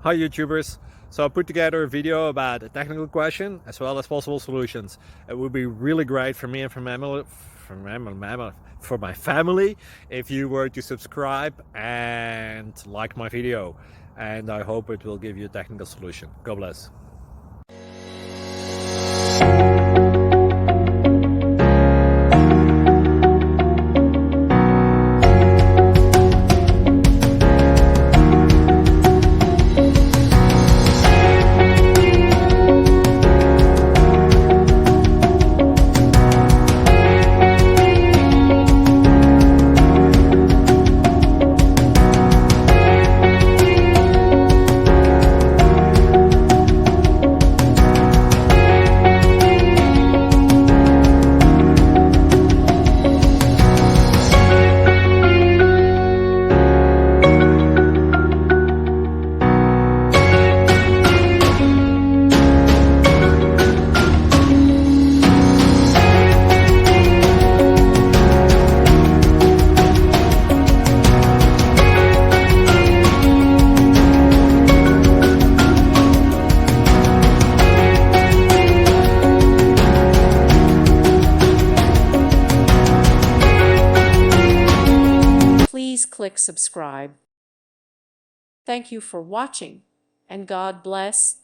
Hi YouTubers! So I put together a video about a technical question as well as possible solutions. It would be really great for me and for my family if you were to subscribe and like my video, and I hope it will give you a technical solution. God bless. Please click subscribe. Thank you for watching, and God bless.